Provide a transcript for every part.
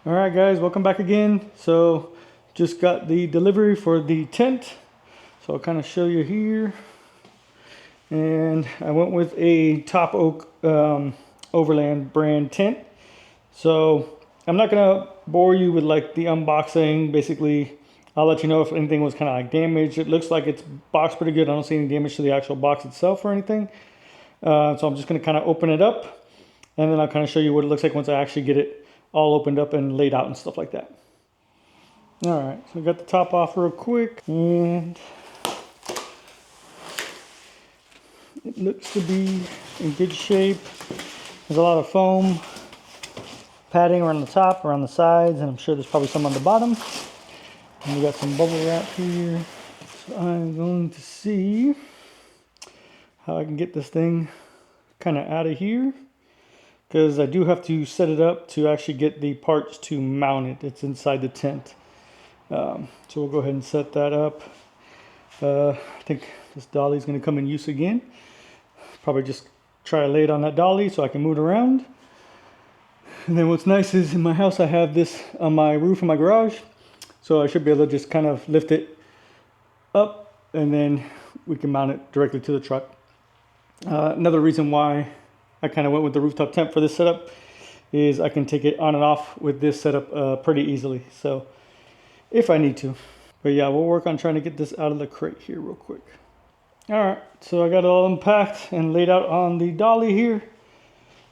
All right, guys, welcome back again. So just got the delivery for the tent. So I'll kind of show you here. And I went with a TopOak Overland brand tent. So I'm not gonna bore you with like the unboxing. Basically, I'll let you know if anything was kind of like damaged. It looks like it's boxed pretty good. I don't see any damage to the actual box itself or anything. So I'm just gonna kind of open it up, and then I'll kind of show you what it looks like once I actually get it all opened up and laid out and stuff like that. All right, so we got the top off real quick, and it looks to be in good shape. There's a lot of foam padding around the top, around the sides, and I'm sure there's probably some on the bottom. And we got some bubble wrap here. So I'm going to see how I can get this thing kind of out of here, because I do have to set it up to actually get the parts to mount it. It's inside the tent. So we'll go ahead and set that up. I think this dolly is going to come in use again. Probably just try to lay it on that dolly so I can move it around. And then what's nice is in my house I have this on my roof in my garage. So I should be able to just kind of lift it up and then we can mount it directly to the truck. Another reason why I kind of went with the rooftop tent for this setup is I can take it on and off with this setup pretty easily. So if I need to. But yeah, we'll work on trying to get this out of the crate here real quick. All right, so I got it all unpacked and laid out on the dolly here.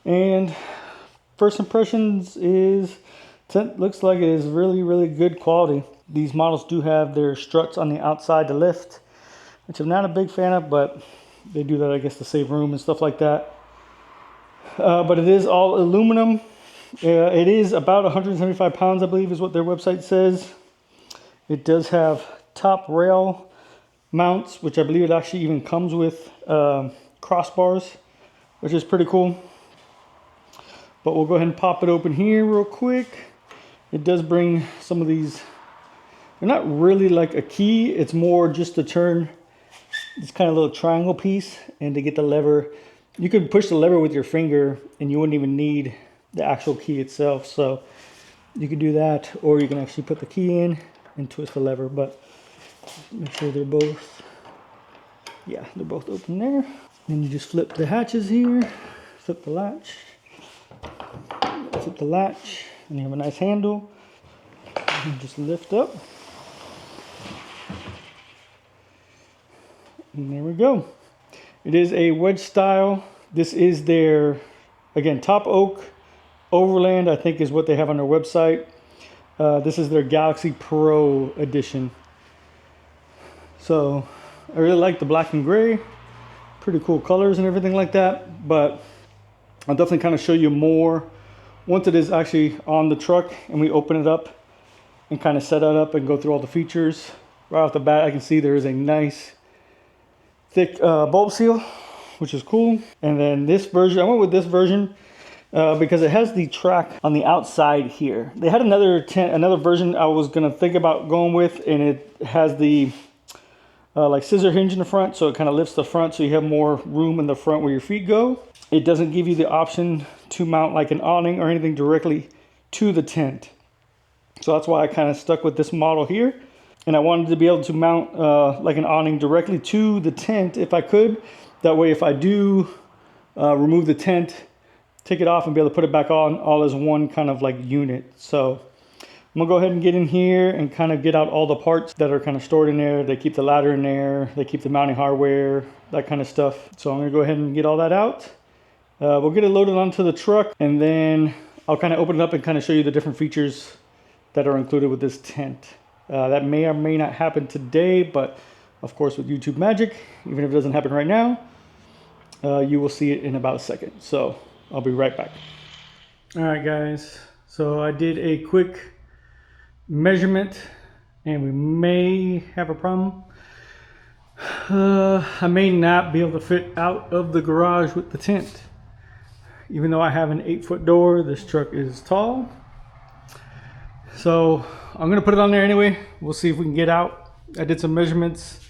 And first impressions is tent looks like it is really good quality. These models do have their struts on the outside to lift, which I'm not a big fan of, but they do that, I guess, to save room and stuff like that. But it is all aluminum. It is about 175 pounds, I believe, is what their website says. It does have top rail mounts, which I believe it actually even comes with crossbars, which is pretty cool. But we'll go ahead and pop it open here real quick. It does bring some of these. They're not really like a key. It's more just to turn this kind of little triangle piece and to get the lever. You could push the lever with your finger and you wouldn't even need the actual key itself. So you could do that, or you can actually put the key in and twist the lever, but make sure they're both, yeah, they're both open there. Then you just flip the hatches here, flip the latch, and you have a nice handle. And just lift up. And there we go. It is a wedge style. This is their, again, TopOak Overland, I think is what they have on their website. This is their Galaxy Pro edition. So I really like the black and gray. Pretty cool colors and everything like that. But I'll definitely kind of show you more once it is actually on the truck and we open it up and kind of set it up and go through all the features. Right off the bat, I can see there is a nice thick bulb seal, which is cool. And then this version, I went with this version because it has the track on the outside here. They had another version I was gonna think about going with, and it has the like scissor hinge in the front, so it kind of lifts the front so you have more room in the front where your feet go. It doesn't give you the option to mount like an awning or anything directly to the tent. So that's why I kind of stuck with this model here. And I wanted to be able to mount like an awning directly to the tent if I could. That way, if I do remove the tent, take it off and be able to put it back on all as one kind of like unit. So I'm gonna go ahead and get in here and kind of get out all the parts that are kind of stored in there. They keep the ladder in there, they keep the mounting hardware, that kind of stuff. So I'm gonna go ahead and get all that out. We'll get it loaded onto the truck, and then I'll kind of open it up and kind of show you the different features that are included with this tent. That may or may not happen today, but of course with YouTube magic, even if it doesn't happen right now, you will see it in about a second. So I'll be right back. All right, guys. So I did a quick measurement and we may have a problem. I may not be able to fit out of the garage with the tent. Even though I have an 8-foot door, this truck is tall. So I'm gonna put it on there anyway. We'll see if we can get out. I did some measurements.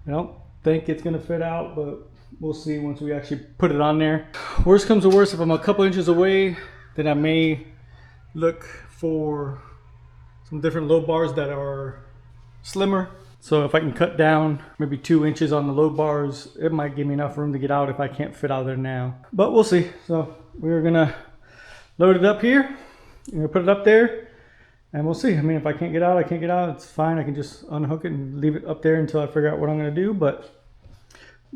I don't think it's gonna fit out, but we'll see once we actually put it on there. Worst comes to worst, if I'm a couple inches away, then I may look for some different load bars that are slimmer. So if I can cut down maybe 2 inches on the load bars, it might give me enough room to get out if I can't fit out there now. But we'll see. So we're gonna load it up here. I'm gonna put it up there and we'll see. I mean, if I can't get out, I can't get out. It's fine. I can just unhook it and leave it up there until I figure out what I'm gonna do, but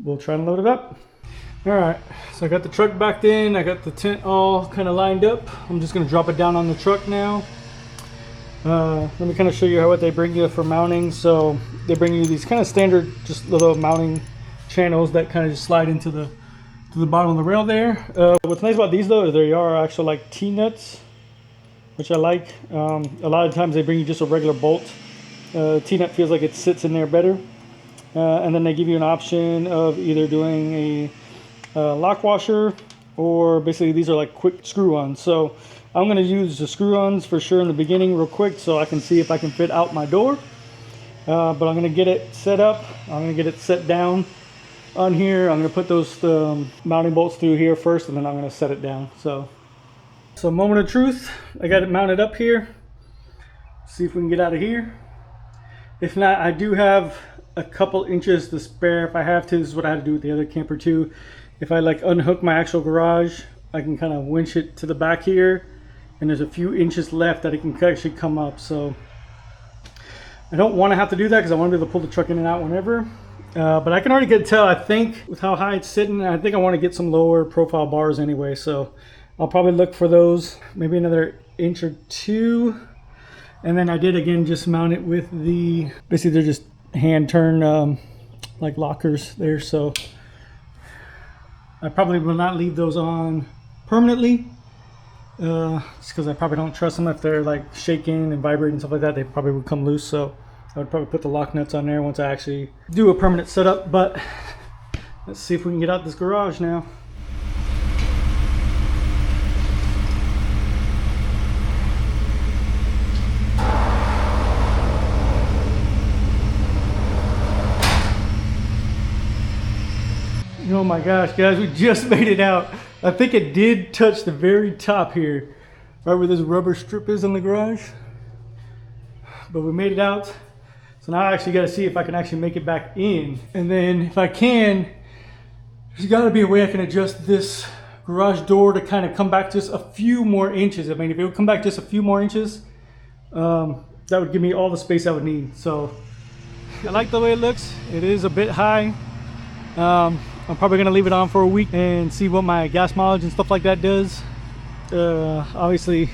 we'll try and load it up. All right, so I got the truck backed in. I got the tent all kind of lined up. I'm just gonna drop it down on the truck now. Let me kind of show you what they bring you for mounting. So they bring you these kind of standard, just little mounting channels that kind of just slide into the bottom of the rail there. What's nice about these though is they are actually like T-nuts, which I like. A lot of times they bring you just a regular bolt. T-nut feels like it sits in there better. And then they give you an option of either doing a lock washer, or basically these are like quick screw-ons. So I'm going to use the screw-ons for sure in the beginning real quick so I can see if I can fit out my door. But I'm going to get it set up. I'm going to get it set down on here. I'm going to put those mounting bolts through here first, and then I'm going to set it down. So moment of truth. I got it mounted up here. See if we can get out of here. If not, I do have a couple inches to spare if I have to. This is what I had to do with the other camper too. If I like unhook my actual garage, I can kind of winch it to the back here, and there's a few inches left that it can actually come up. So I don't want to have to do that because I want to be able to pull the truck in and out whenever. But I can already tell, I think with how high it's sitting, I think I want to get some lower profile bars anyway. So I'll probably look for those, maybe another inch or two. And then I did again just mount it with the, basically they're just hand turn like lockers there. So I probably will not leave those on permanently, just because I probably don't trust them. If they're like shaking and vibrating and stuff like that, they probably would come loose. So I would probably put the lock nuts on there once I actually do a permanent setup. But let's see if we can get out this garage now. Oh my gosh, guys, we just made it out. I think it did touch the very top here, right where this rubber strip is in the garage. But we made it out. So now I actually got to see if I can actually make it back in. And then if I can, there's got to be a way I can adjust this garage door to kind of come back just a few more inches. I mean, if it would come back just a few more inches, that would give me all the space I would need. So I like the way it looks. It is a bit high. I'm probably gonna leave it on for a week and see what my gas mileage and stuff like that does. Obviously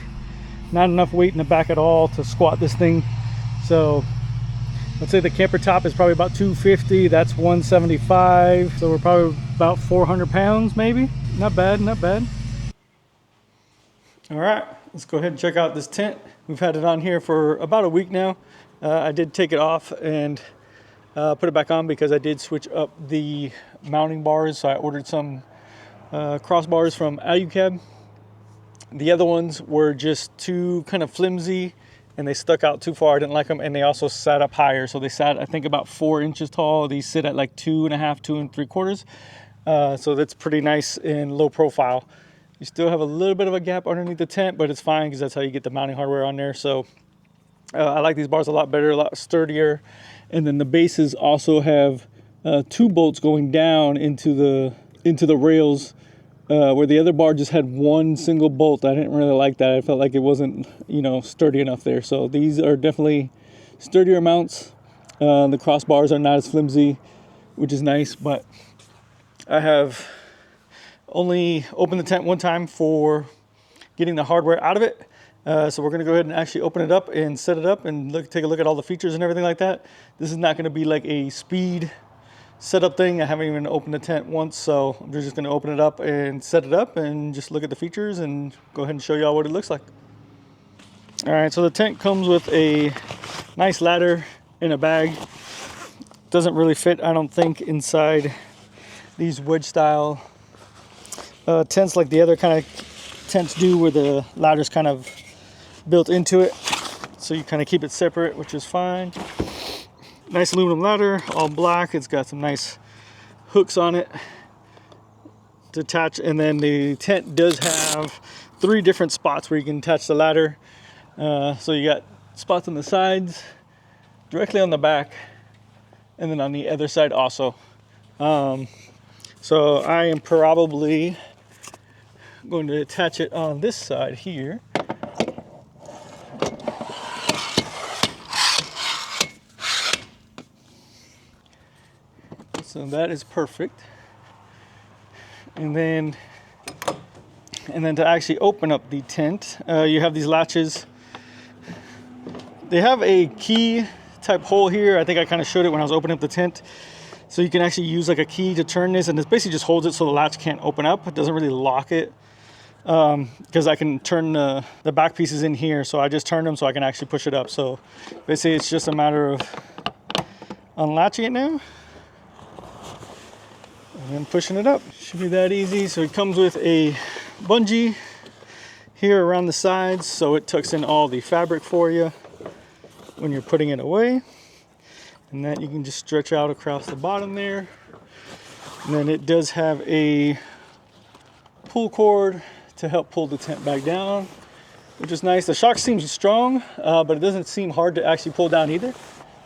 not enough weight in the back at all to squat this thing. So let's say the camper top is probably about 250, that's 175. So we're probably about 400 pounds maybe. Not bad, not bad. All right, let's go ahead and check out this tent. We've had it on here for about a week now. I did take it off and put it back on because I did switch up the mounting bars. So I ordered some crossbars from Alucab. The other ones were just too kind of flimsy and they stuck out too far. I didn't like them, and they also sat up higher. So they sat, I think, about 4 inches tall. These sit at like 2.5, 2 3/4. So that's pretty nice and low profile. You still have a little bit of a gap underneath the tent, but it's fine because that's how you get the mounting hardware on there. So I like these bars a lot better, a lot sturdier. And then the bases also have 2 bolts going down into the rails, where the other bar just had 1 single bolt. I didn't really like that. I felt like it wasn't, sturdy enough there. So these are definitely sturdier mounts. The crossbars are not as flimsy, which is nice. But I have only opened the tent one time for getting the hardware out of it. So we're going to go ahead and actually open it up and set it up and take a look at all the features and everything like that. This is not going to be like a speed setup thing. I haven't even opened the tent once, so I'm just going to open it up and set it up and just look at the features and go ahead and show y'all what it looks like. All right, so the tent comes with a nice ladder in a bag. Doesn't really fit, I don't think, inside these wedge style tents like the other kind of tents do, where the ladder's kind of built into it, so you kind of keep it separate, which is fine. Nice aluminum ladder, all black. It's got some nice hooks on it to attach, and then the tent does have 3 different spots where you can attach the ladder. So you got spots on the sides, directly on the back, and then on the other side also. So I am probably going to attach it on this side here. So that is perfect. And then to actually open up the tent, you have these latches. They have a key type hole here. I think I kind of showed it when I was opening up the tent. So you can actually use like a key to turn this, and this basically just holds it so the latch can't open up. It doesn't really lock it, because I can turn the back pieces in here. So I just turn them so I can actually push it up. So basically it's just a matter of unlatching it now and then pushing it up. Should be that easy. So it comes with a bungee here around the sides, so it tucks in all the fabric for you when you're putting it away. And that you can just stretch out across the bottom there. And then it does have a pull cord to help pull the tent back down, which is nice. The shock seems strong, but it doesn't seem hard to actually pull down either.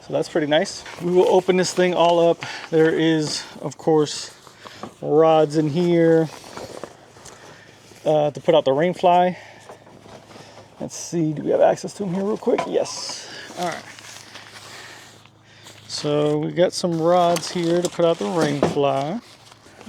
So that's pretty nice. We will open this thing all up. There is, of course, rods in here to put out the rain fly. Let's see, do we have access to them here real quick? Yes. All right. So we got some rods here to put out the rain fly.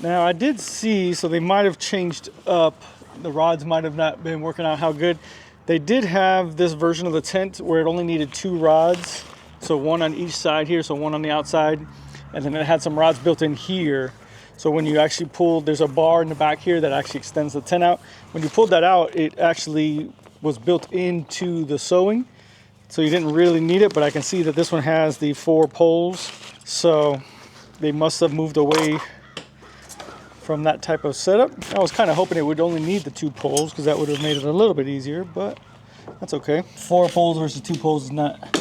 Now I did see, so they might have changed up. The rods might have not been working out how good. They did have this version of the tent where it only needed 2 rods. So one on each side here, so one on the outside. And then it had some rods built in here. So when you actually pull, there's a bar in the back here that actually extends the tent out. When you pulled that out, it actually was built into the sewing. So you didn't really need it, but I can see that this one has the 4 poles. So they must have moved away from that type of setup. I was kind of hoping it would only need the 2 poles because that would have made it a little bit easier, but that's okay. 4 poles versus 2 poles is not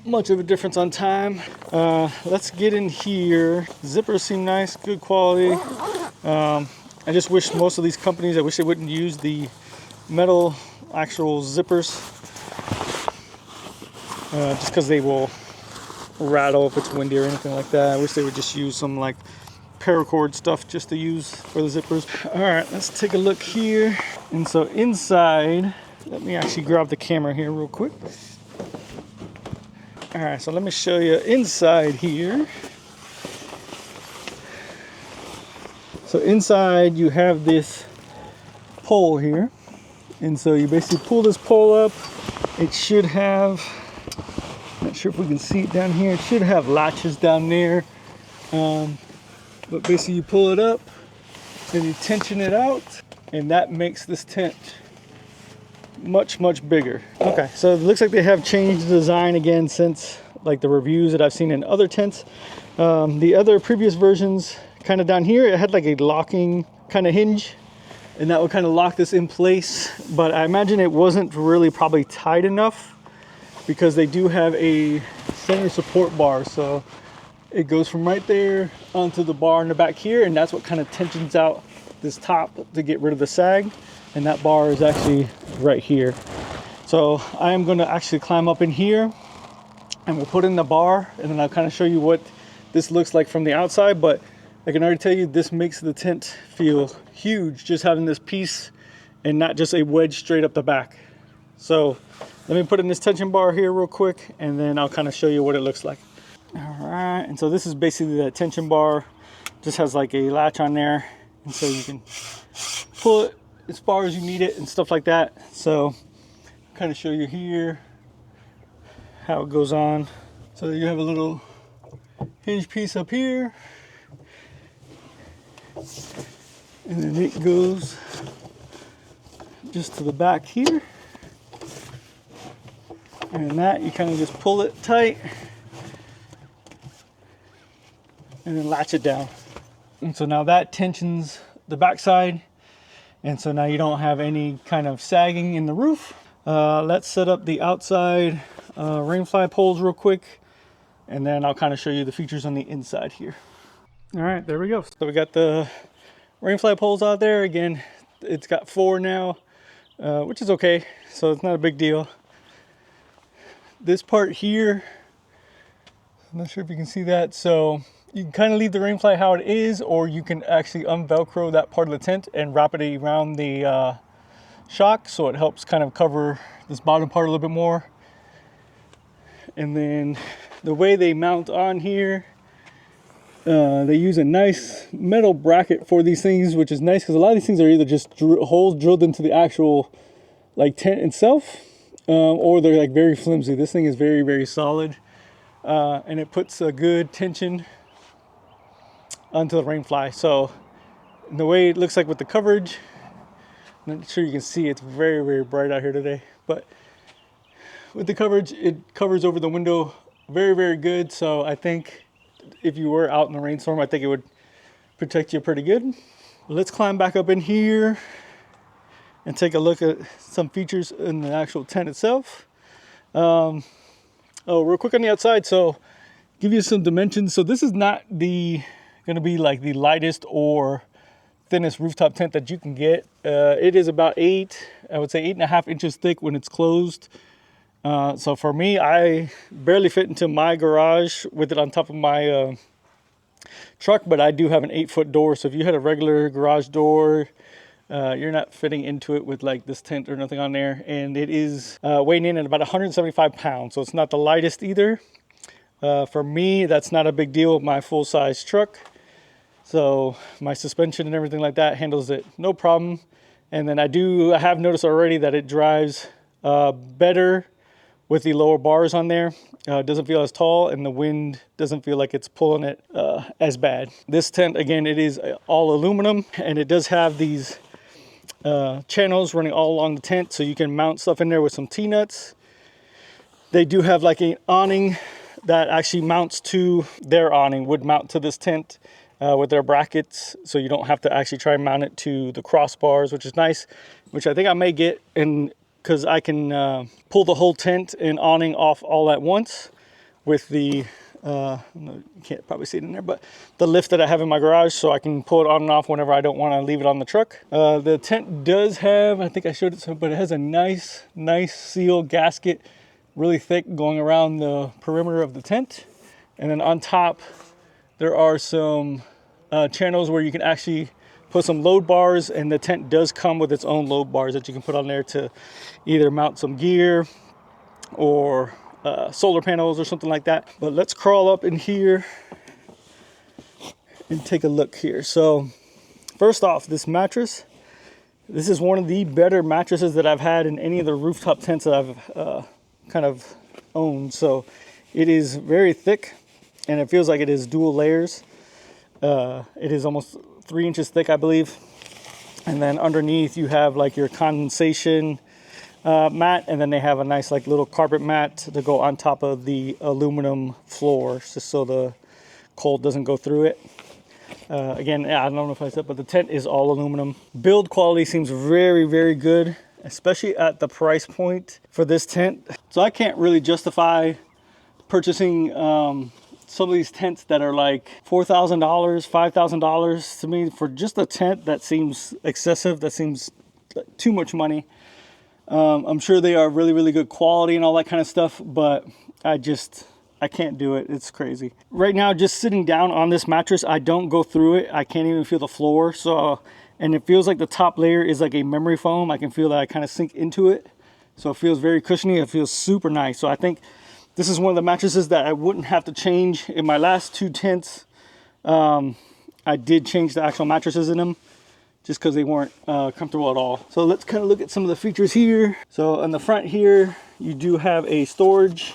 much of a difference on time. Let's get in here. Zippers seem nice, good quality. I just wish most of these companies, I wish they wouldn't use the metal actual zippers, just because they will rattle if it's windy or anything like that. I wish they would just use some like paracord stuff just to use for the zippers. All right, let's take a look here. And so inside, let me actually grab the camera here real quick. All right, so let me show you inside here. So inside you have this pole here. And so you basically pull this pole up. It should have, not sure if we can see it down here. It should have latches down there. But basically you pull it up, then you tension it out, and that makes this tent much bigger. Okay, so it looks like they have changed the design again since like the reviews that I've seen in other tents. The other previous versions, kind of down here, it had like a locking kind of hinge, and that would kind of lock this in place, but I imagine it wasn't really probably tight enough because they do have a center support bar, so it goes from right there onto the bar in the back here, and that's what kind of tensions out this top to get rid of the sag. And that bar is actually right here. So I am going to actually climb up in here and we'll put in the bar, and then I'll kind of show you what this looks like from the outside. But I can already tell you this makes the tent feel huge, just having this piece and not just a wedge straight up the back. So let me put in this tension bar here real quick, and then I'll kind of show you what it looks like. All right, and so this is basically that tension bar. Just has like a latch on there, and so you can pull it as far as you need it and stuff like that. So kind of show you here how it goes on. So you have a little hinge piece up here, and then it goes just to the back here, and that you kind of just pull it tight and then latch it down. And so now that tensions the backside, and so now you don't have any kind of sagging in the roof. Let's set up the outside rainfly poles real quick, and then I'll kind of show you the features on the inside here. All right, there we go. So we got the rainfly poles out there. Again, it's got 4 now, which is okay. So it's not a big deal. this part here, I'm not sure if you can see that. So you can kind of leave the rain fly how it is, or you can actually unvelcro that part of the tent and wrap it around the shock, so it helps kind of cover this bottom part a little bit more. And then the way they mount on here, they use a nice metal bracket for these things, which is nice because a lot of these things are either just holes drilled into the actual like tent itself, or they're like very flimsy. This thing is very, very solid, and it puts a good tension onto the rain fly. So the way it looks like with the coverage, I'm not sure you can see, it's very, very bright out here today, but with the coverage, it covers over the window very, very good. So I think if you were out in the rainstorm, I think it would protect you pretty good. Let's climb back up in here and take a look at some features in the actual tent itself. Oh, real quick on the outside, so give you some dimensions. So this is not gonna be like the lightest or thinnest rooftop tent that you can get. It is about I would say 8.5 inches thick when it's closed. So for me, I barely fit into my garage with it on top of my truck, but I do have an 8-foot door. So if you had a regular garage door, you're not fitting into it with like this tent or nothing on there. And it is weighing in at about 175 pounds. So it's not the lightest either. For me, that's not a big deal with my full-size truck. So my suspension and everything like that handles it no problem. And then I have noticed already that it drives better with the lower bars on there. It doesn't feel as tall, and the wind doesn't feel like it's pulling it as bad. This tent, again, it is all aluminum, and it does have these channels running all along the tent, so you can mount stuff in there with some T-nuts. They do have like an awning that actually mounts to their awning, would mount to this tent with their brackets, so you don't have to actually try and mount it to the crossbars, which is nice, which I think I may get in, because I can pull the whole tent and awning off all at once with the, you can't probably see it in there, but the lift that I have in my garage, so I can pull it on and off whenever I don't want to leave it on the truck. The tent does have, I think I showed it, but it has a nice seal gasket, really thick, going around the perimeter of the tent. And then on top, there are some channels where you can actually put some load bars, and the tent does come with its own load bars that you can put on there to either mount some gear or solar panels or something like that. But let's crawl up in here and take a look here. So first off, this mattress, this is one of the better mattresses that I've had in any of the rooftop tents that I've kind of owned. So it is very thick, and it feels like it is dual layers. It is almost 3 inches thick, I believe. And then underneath you have like your condensation mat, and then they have a nice like little carpet mat to go on top of the aluminum floor, just so the cold doesn't go through it. Again, I don't know if I said, but the tent is all aluminum. Build quality seems very, very good, especially at the price point for this tent. So I can't really justify purchasing some of these tents that are like $4,000, $5,000 to me for just a tent. That seems excessive. That seems too much money. I'm sure they are really, really good quality and all that kind of stuff, but I can't do it. It's crazy. Right now, just sitting down on this mattress, I don't go through it. I can't even feel the floor. So, and it feels like the top layer is like a memory foam. I can feel that I kind of sink into it. So it feels very cushiony. It feels super nice. So I think this is one of the mattresses that I wouldn't have to change. In my last 2 tents, I did change the actual mattresses in them just because they weren't comfortable at all. So let's kind of look at some of the features here. So on the front here, you do have a storage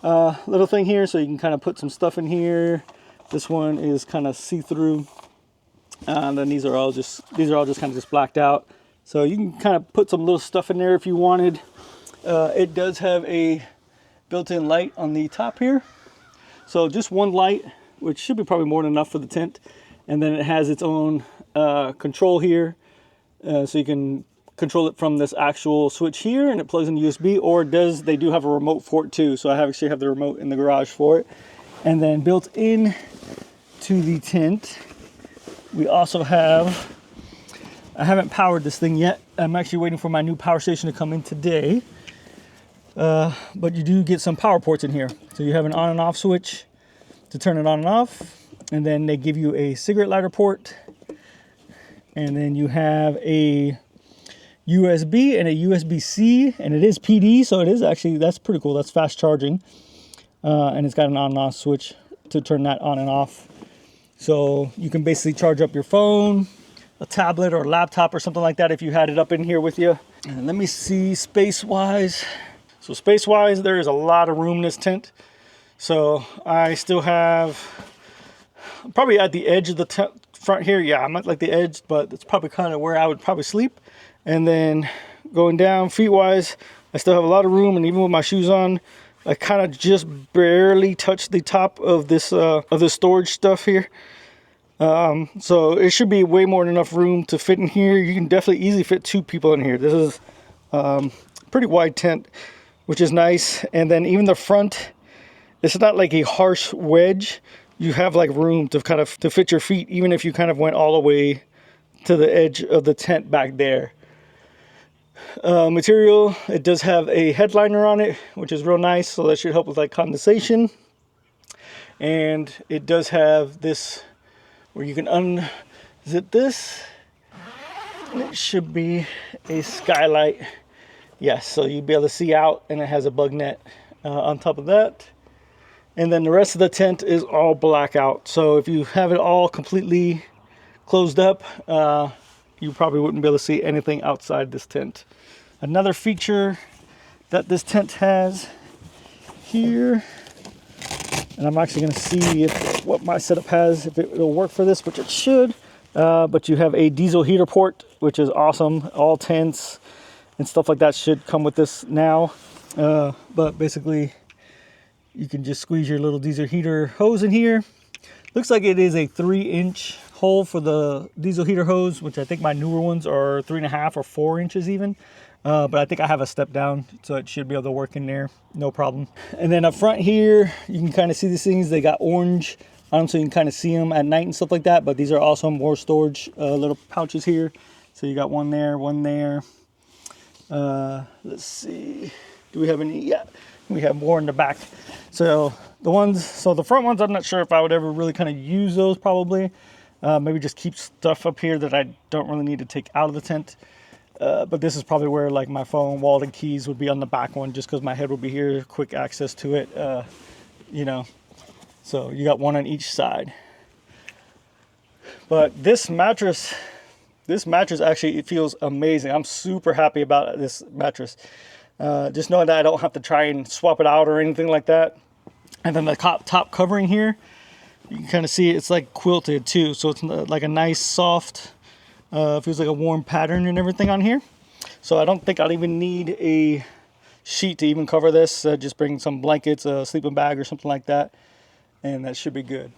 little thing here, so you can kind of put some stuff in here. This one is kind of see-through, and then these are all just kind of just blacked out. So you can kind of put some little stuff in there if you wanted. It does have a built-in light on the top here, so just one light, which should be probably more than enough for the tent. And then it has its own control here, so you can control it from this actual switch here, and it plugs in USB, or they do have a remote for it too. So I actually have the remote in the garage for it. And then built in to the tent, we also have, I haven't powered this thing yet. I'm actually waiting for my new power station to come in today. But you do get some power ports in here. So you have an on and off switch to turn it on and off. And then they give you a cigarette lighter port. And then you have a USB and a USB-C, and it is PD, so it is actually, that's pretty cool. That's fast charging. And it's got an on and off switch to turn that on and off. So you can basically charge up your phone, a tablet or a laptop or something like that if you had it up in here with you. And let me see space-wise. So space-wise, there is a lot of room in this tent. So I still have, probably at the edge of the tent front here. Yeah, I'm at like the edge, but it's probably kind of where I would probably sleep. And then going down feet-wise, I still have a lot of room, and even with my shoes on, I kind of just barely touch the top of this storage stuff here. So it should be way more than enough room to fit in here. You can definitely easily fit 2 people in here. This is pretty wide tent, which is nice. And then even the front, it's not like a harsh wedge. You have like room to kind of to fit your feet, even if you kind of went all the way to the edge of the tent back there. Material, it does have a headliner on it, which is real nice, so that should help with like condensation. And it does have this where you can unzip this, and it should be a skylight. Yes, so you'll be able to see out, and it has a bug net on top of that. And then the rest of the tent is all blackout. So if you have it all completely closed up, you probably wouldn't be able to see anything outside this tent. Another feature that this tent has here, and I'm actually going to see if what my setup has, if it will work for this, which it should. But you have a diesel heater port, which is awesome. All tents and stuff like that should come with this now. But basically, you can just squeeze your little diesel heater hose in here. Looks like it is a 3-inch hole for the diesel heater hose, which I think my newer ones are 3.5 or 4 inches even. But I think I have a step down, so it should be able to work in there, no problem. And then up front here, you can kind of see these things. They got orange on them, so you can kind of see them at night and stuff like that. But these are also more storage little pouches here. So you got one there, one there. Let's see. Do we have any? Yeah, we have more in the back. So the front ones, I'm not sure if I would ever really kind of use those probably. Maybe just keep stuff up here that I don't really need to take out of the tent. But this is probably where like my phone, wallet, and keys would be on the back one, just because my head would be here, quick access to it, you know. So you got one on each side. But this mattress actually, it feels amazing. I'm super happy about this mattress. Just knowing that I don't have to try and swap it out or anything like that. And then the top covering here, you can kind of see it's like quilted too. So it's like a nice soft, feels like a warm pattern and everything on here. So I don't think I'll even need a sheet to even cover this. Just bring some blankets, a sleeping bag or something like that. And that should be good.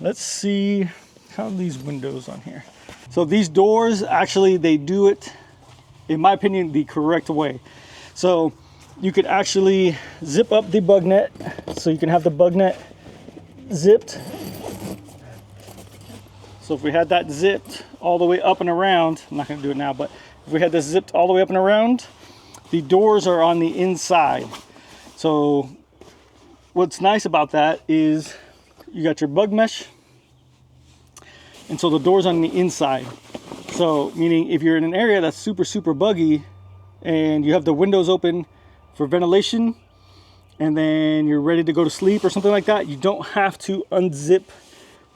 Let's see how are these windows on here. So these doors, actually they do it, in my opinion, the correct way. So you could actually zip up the bug net. So you can have the bug net zipped. So if we had that zipped all the way up and around, I'm not going to do it now, but if we had this zipped all the way up and around, the doors are on the inside. So what's nice about that is you got your bug mesh, and so the door's on the inside. So meaning if you're in an area that's super buggy and you have the windows open for ventilation and then you're ready to go to sleep or something like that, you don't have to unzip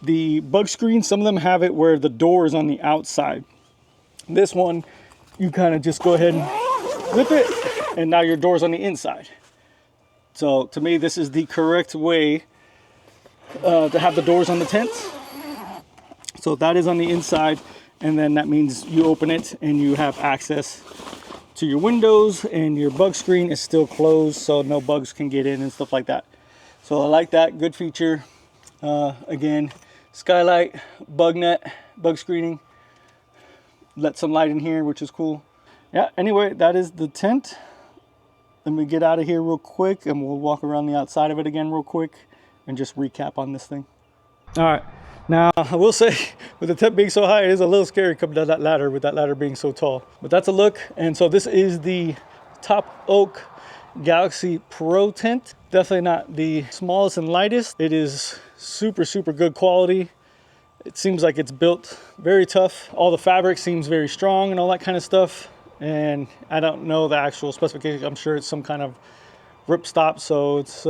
the bug screen. Some of them have it where the door is on the outside. This one, you kind of just go ahead and zip it, and now your door's on the inside. So to me, this is the correct way to have the doors on the tent. So that is on the inside, and then that means you open it and you have access to your windows, and your bug screen is still closed, so no bugs can get in and stuff like that. So I like that, good feature. Again, skylight, bug net, bug screening, let some light in here, which is cool. Yeah, anyway, that is the tent. Let me get out of here real quick, and we'll walk around the outside of it again real quick and just recap on this thing. All right, now I will say, with the tent being so high, it is a little scary coming down that ladder with that ladder being so tall. But that's a look. And so this is the TopOak Galaxy Pro tent. Definitely not the smallest and lightest. It is super, super good quality. It seems like it's built very tough. All the fabric seems very strong and all that kind of stuff. And I don't know the actual specifications. I'm sure it's some kind of ripstop, so it's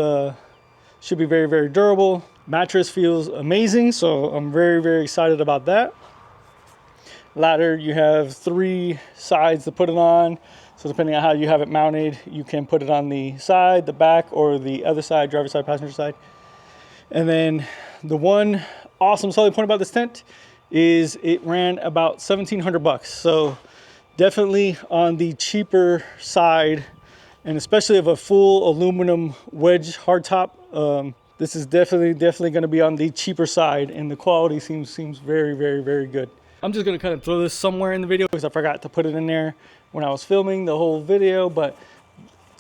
should be very, very durable. Mattress feels amazing, so I'm very, very excited about that. Ladder, you have 3 sides to put it on. So depending on how you have it mounted, you can put it on the side, the back, or the other side, driver's side, passenger side. And then the one awesome selling point about this tent is it ran about 1,700 bucks. So definitely on the cheaper side, and especially of a full aluminum wedge hardtop. This is definitely going to be on the cheaper side, and the quality seems very, very, very good. I'm just going to kind of throw this somewhere in the video because I forgot to put it in there when I was filming the whole video, but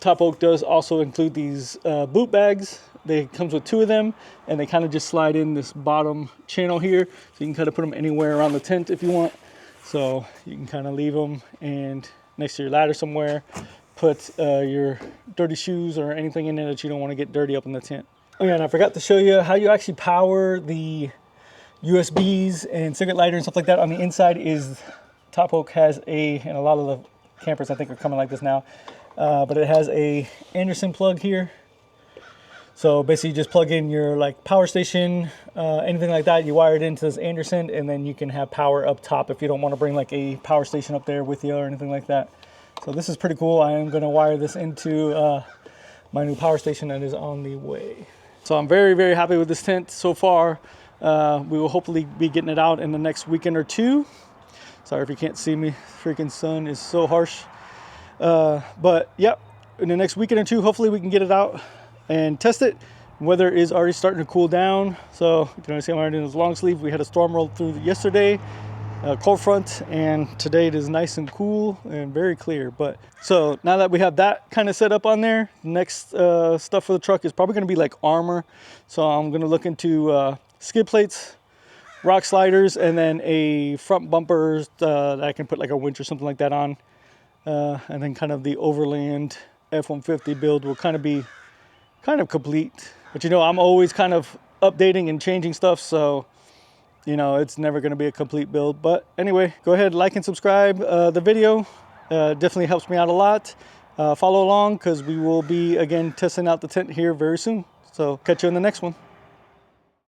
TopOak does also include these boot bags. They comes with 2 of them, and they kind of just slide in this bottom channel here, so you can kind of put them anywhere around the tent if you want. So you can kind of leave them and next to your ladder somewhere, put your dirty shoes or anything in there that you don't want to get dirty up in the tent. Oh yeah, and I forgot to show you how you actually power the USBs and cigarette lighter and stuff like that. On the inside is TopOak has and a lot of the campers I think are coming like this now, but it has a Anderson plug here. So basically you just plug in your like power station, anything like that, you wire it into this Anderson, and then you can have power up top if you don't want to bring like a power station up there with you or anything like that. So this is pretty cool. I am going to wire this into my new power station that is on the way. So I'm very, very happy with this tent so far. We will hopefully be getting it out in the next weekend or 2. Sorry if you can't see me. Freaking sun is so harsh. But yep, in the next weekend or 2, hopefully we can get it out and test it. Weather is already starting to cool down. So you can see I'm wearing this long sleeve. We had a storm roll through yesterday, cold front, and today it is nice and cool and very clear. But so now that we have that kind of set up on there, next stuff for the truck is probably going to be like armor. So I'm going to look into skid plates, rock sliders, and then a front bumper that I can put like a winch or something like that on. And then kind of the Overland F-150 build will kind of be complete. But you know, I'm always kind of updating and changing stuff, so you know, it's never going to be a complete build. But anyway, go ahead, like and subscribe the video. Definitely helps me out a lot. Follow along because we will be again testing out the tent here very soon. So catch you in the next one.